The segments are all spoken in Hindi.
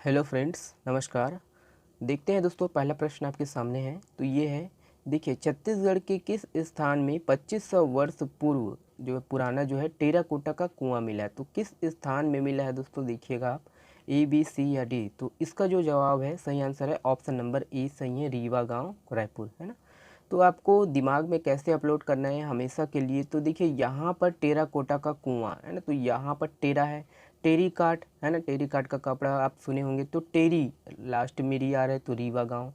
हेलो फ्रेंड्स, नमस्कार। देखते हैं दोस्तों, पहला प्रश्न आपके सामने है। तो ये है, देखिए, छत्तीसगढ़ के किस स्थान में 2500 वर्ष पूर्व जो है पुराना जो है टेराकोटा का कुआं मिला है। तो किस स्थान में मिला है दोस्तों, देखिएगा आप, ए बी सी या डी। तो इसका जो जवाब है, सही आंसर है ऑप्शन नंबर ए, सही है, रीवा गांव, रायपुर, है ना। तो आपको दिमाग में कैसे अपलोड करना है हमेशा के लिए। तो देखिए, यहाँ पर टेराकोटा का कुआं है ना, तो यहाँ पर टेरा है, टेरी काट है ना, टेरी काट का कपड़ा आप सुने होंगे, तो टेरी लास्ट में री आ रहा है, तो रीवा गांव।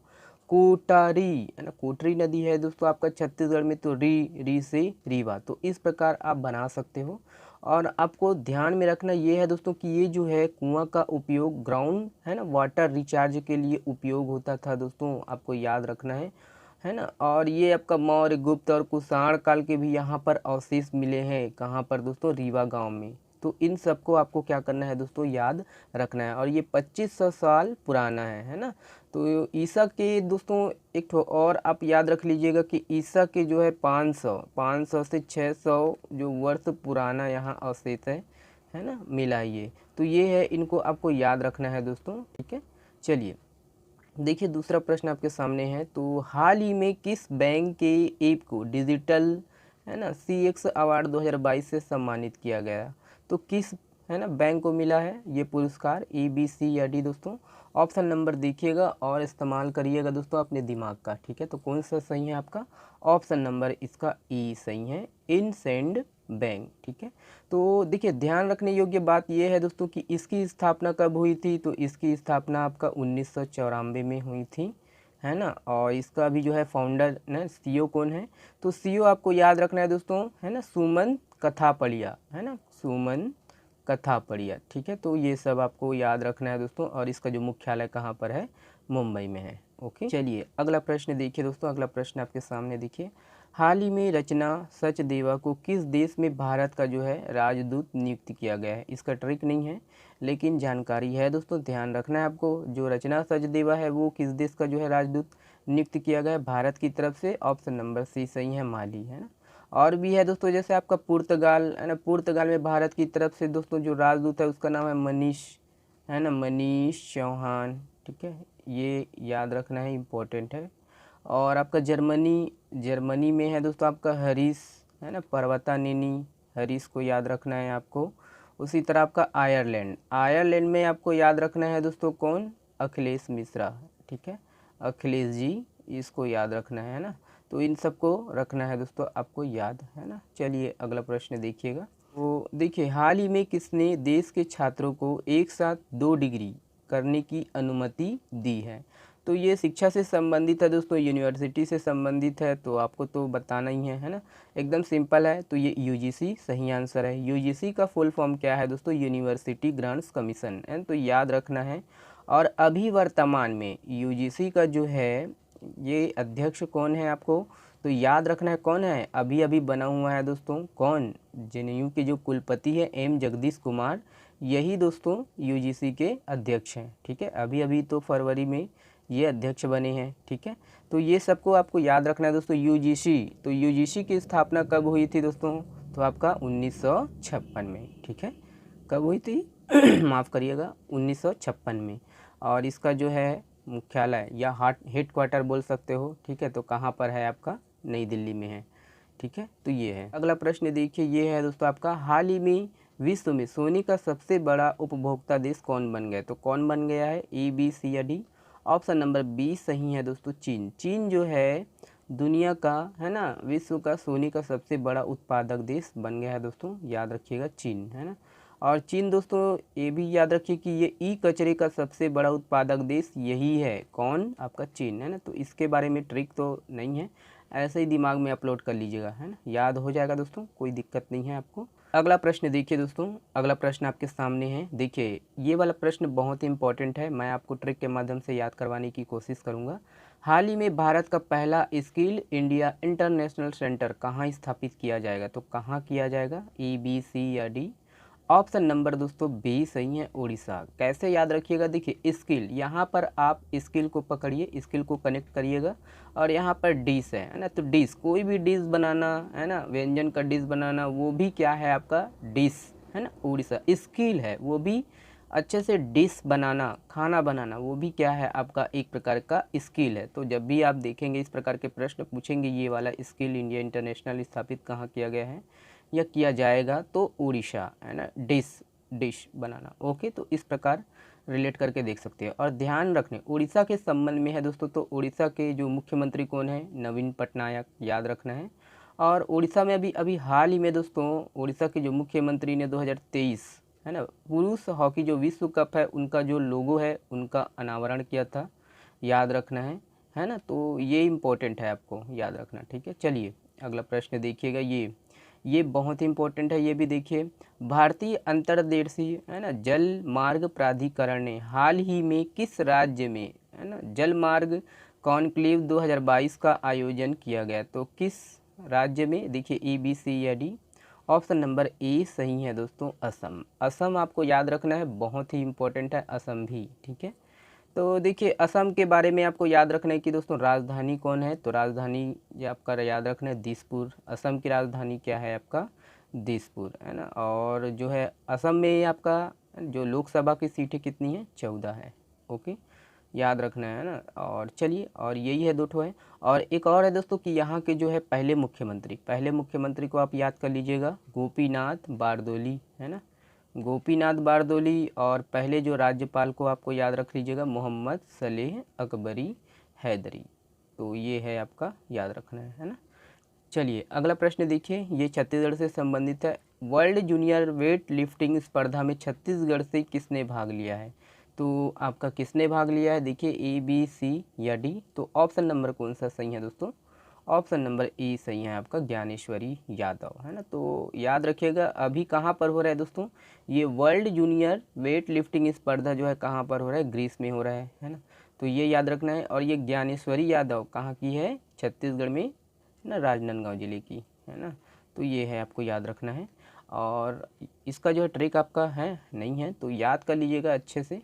कोटारी है ना, कोटरी नदी है दोस्तों आपका छत्तीसगढ़ में, तो री से रीवा। तो इस प्रकार आप बना सकते हो। और आपको ध्यान में रखना ये है दोस्तों कि ये जो है कुआं का उपयोग ग्राउंड है ना वाटर रिचार्ज के लिए उपयोग होता था दोस्तों, आपको याद रखना है ना। और ये आपका मौर्य, गुप्त और कुषाण काल के भी यहाँ पर अवशेष मिले हैं, कहाँ पर दोस्तों, रीवा गांव में। तो इन सबको आपको क्या करना है दोस्तों, याद रखना है। और ये 2500 साल पुराना है ना। तो ईसा के दोस्तों एक तो और आप याद रख लीजिएगा कि ईसा के जो है 500 से 600 जो वर्ष पुराना यहाँ अवशेष है ना, मिला है ये। तो ये है, इनको आपको याद रखना है दोस्तों, ठीक है। चलिए, देखिए दूसरा प्रश्न आपके सामने है। तो हाल ही में किस बैंक के ऐप को डिजिटल है ना CX अवार्ड 2022 से सम्मानित किया गया। तो किस है ना बैंक को मिला है ये पुरस्कार, ए बी सी या डी दोस्तों। ऑप्शन नंबर देखिएगा और इस्तेमाल करिएगा दोस्तों अपने दिमाग का, ठीक है। तो कौन सा सही है आपका, ऑप्शन नंबर इसका ई सही है, इनसेंड बैंक, ठीक है। तो देखिए, ध्यान रखने योग्य बात यह है दोस्तों कि इसकी स्थापना कब हुई थी। तो इसकी स्थापना आपका 1994 में हुई थी, है ना। और इसका भी जो है फाउंडर ना सीईओ कौन है। तो सीईओ आपको याद रखना है दोस्तों, है ना, सुमन कथापड़िया, है ना, सुमन कथापड़िया, ठीक है। तो ये सब आपको याद रखना है दोस्तों। और इसका जो मुख्यालय कहाँ पर है, मुंबई में है, ओके। चलिए अगला प्रश्न देखिए दोस्तों। अगला प्रश्न आपके सामने देखिए, हाल ही में रचना सचदेवा को किस देश में भारत का जो है राजदूत नियुक्त किया गया है। इसका ट्रिक नहीं है लेकिन जानकारी है दोस्तों, ध्यान रखना है आपको। जो रचना सचदेवा है वो किस देश का जो है राजदूत नियुक्त किया गया है, भारत की तरफ से। ऑप्शन नंबर सी सही है, माली, है ना। और भी है दोस्तों, जैसे आपका पुर्तगाल है ना, पुर्तगाल में भारत की तरफ से दोस्तों जो राजदूत है उसका नाम है मनीष, है ना, मनीष चौहान, ठीक है। ये याद रखना है, इम्पोर्टेंट है। और आपका जर्मनी में है दोस्तों आपका हरीश, है ना, पर्वतानेनी, हरीश को याद रखना है आपको। उसी तरह आपका आयरलैंड में आपको याद रखना है दोस्तों कौन, अखिलेश मिश्रा, ठीक है, अखिलेश जी, इसको याद रखना है ना। तो इन सबको रखना है दोस्तों आपको याद, है ना। चलिए अगला प्रश्न देखिएगा। तो देखिए, हाल ही में किसने देश के छात्रों को एक साथ 2 डिग्री करने की अनुमति दी है। तो ये शिक्षा से संबंधित है दोस्तों, यूनिवर्सिटी से संबंधित है, तो आपको तो बताना ही है ना। एकदम सिंपल है, तो ये यूजीसी सही आंसर है। यूजीसी का फुल फॉर्म क्या है दोस्तों, यूनिवर्सिटी ग्रांट्स कमीशन, है, तो याद रखना है। और अभी वर्तमान में यूजीसी का जो है ये अध्यक्ष कौन है आपको तो याद रखना है, कौन है, अभी अभी बना हुआ है दोस्तों, कौन, जेएनयू के जो कुलपति है एम जगदीश कुमार, यही दोस्तों यूजीसी के अध्यक्ष हैं, ठीक है। अभी अभी तो फरवरी में ये अध्यक्ष बने हैं, ठीक है। तो ये सबको आपको याद रखना है दोस्तों। यूजीसी, तो यूजीसी की स्थापना कब हुई थी दोस्तों, तो आपका 1956 में, ठीक है। कब हुई थी माफ़ करिएगा, 1956 में। और इसका जो है मुख्यालय या हेड क्वार्टर बोल सकते हो, ठीक है। तो कहाँ पर है आपका, नई दिल्ली में है, ठीक है। तो ये है। अगला प्रश्न देखिए, ये है दोस्तों आपका, हाल ही में विश्व में सोने का सबसे बड़ा उपभोक्ता देश कौन बन गया। तो कौन बन गया है, ए बी सी या डी। ऑप्शन नंबर बी सही है दोस्तों, चीन। चीन जो है दुनिया का, है ना, विश्व का सोने का सबसे बड़ा उत्पादक देश बन गया है दोस्तों, याद रखिएगा, चीन, है ना। और चीन दोस्तों ये भी याद रखिए कि ये ई कचरे का सबसे बड़ा उत्पादक देश यही है, कौन, आपका चीन, है ना। तो इसके बारे में ट्रिक तो नहीं है, ऐसे ही दिमाग में अपलोड कर लीजिएगा, है ना, याद हो जाएगा दोस्तों, कोई दिक्कत नहीं है आपको। अगला प्रश्न देखिए दोस्तों। अगला प्रश्न आपके सामने है, देखिए ये वाला प्रश्न बहुत ही इंपॉर्टेंट है, मैं आपको ट्रिक के माध्यम से याद करवाने की कोशिश करूँगा। हाल ही में भारत का पहला स्किल इंडिया इंटरनेशनल सेंटर कहाँ स्थापित किया जाएगा। तो कहाँ किया जाएगा, ए बी सी या डी। ऑप्शन नंबर दोस्तों बी सही है, उड़ीसा। कैसे याद रखिएगा, देखिए स्किल, यहाँ पर आप स्किल को पकड़िए, स्किल को कनेक्ट करिएगा, और यहाँ पर डिश है ना, तो डिश, कोई भी डिश बनाना, है ना, व्यंजन का डिश बनाना, वो भी क्या है आपका, डिश, है ना, उड़ीसा। स्किल है वो भी अच्छे से डिश बनाना, खाना बनाना, वो भी क्या है आपका एक प्रकार का स्किल है। तो जब भी आप देखेंगे इस प्रकार के प्रश्न पूछेंगे, ये वाला स्किल इंडिया इंटरनेशनल स्थापित कहाँ किया गया है या किया जाएगा, तो उड़ीसा, है ना, डिश बनाना। ओके, तो इस प्रकार रिलेट करके देख सकते हैं। और ध्यान रखने उड़ीसा के संबंध में है दोस्तों, तो उड़ीसा के जो मुख्यमंत्री कौन है, नवीन पटनायक, याद रखना है। और उड़ीसा में अभी अभी हाल ही में दोस्तों उड़ीसा के जो मुख्यमंत्री ने 2023, है ना, पुरुष हॉकी जो विश्व कप है उनका जो लोगो है उनका अनावरण किया था, याद रखना है ना। तो ये इम्पोर्टेंट है, आपको याद रखना, ठीक है। चलिए अगला प्रश्न देखिएगा, ये बहुत ही इम्पोर्टेंट है, ये भी देखिए। भारतीय अंतर्देशीय, है ना, जल मार्ग प्राधिकरण ने हाल ही में किस राज्य में, है ना, जल मार्ग कॉन्क्लेव 2022 का आयोजन किया गया, तो किस राज्य में, देखिए ए बी सी या डी। ऑप्शन नंबर ए सही है दोस्तों, असम। असम आपको याद रखना है, बहुत ही इम्पोर्टेंट है असम भी, ठीक है। तो देखिए असम के बारे में आपको याद रखना है कि दोस्तों राजधानी कौन है, तो राजधानी ये आपका याद रखना है दिसपुर। असम की राजधानी क्या है आपका, दिसपुर, है ना। और जो है असम में आपका जो लोकसभा की सीटें कितनी है, 14 है। ओके, याद रखना है ना। और चलिए, और यही है, दो ठो है। और एक और है दोस्तों कि यहाँ के जो है पहले मुख्यमंत्री को आप याद कर लीजिएगा, गोपीनाथ बारदोली, है ना, गोपीनाथ बारदोली। और पहले जो राज्यपाल को आपको याद रख लीजिएगा, मोहम्मद सलेह अकबरी हैदरी। तो ये है आपका, याद रखना है ना। चलिए अगला प्रश्न देखिए, ये छत्तीसगढ़ से संबंधित है। वर्ल्ड जूनियर वेट लिफ्टिंग स्पर्धा में छत्तीसगढ़ से किसने भाग लिया है, तो आपका किसने भाग लिया है, देखिए ए बी सी या डी। तो ऑप्शन नंबर कौन सा सही है दोस्तों, ऑप्शन नंबर ए सही है आपका, ज्ञानेश्वरी यादव, है ना। तो याद रखिएगा अभी कहाँ पर हो रहा है दोस्तों, ये वर्ल्ड जूनियर वेट लिफ्टिंग स्पर्धा जो है कहाँ पर हो रहा है, ग्रीस में हो रहा है ना। तो ये याद रखना है। और ये ज्ञानेश्वरी यादव कहाँ की है, छत्तीसगढ़ में ना, राजनांदगांव जिले की, है ना। तो ये है, आपको याद रखना है। और इसका जो है ट्रिक आपका है नहीं है, तो याद कर लीजिएगा, अच्छे से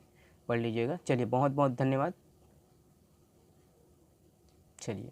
पढ़ लीजिएगा। चलिए बहुत बहुत धन्यवाद। चलिए।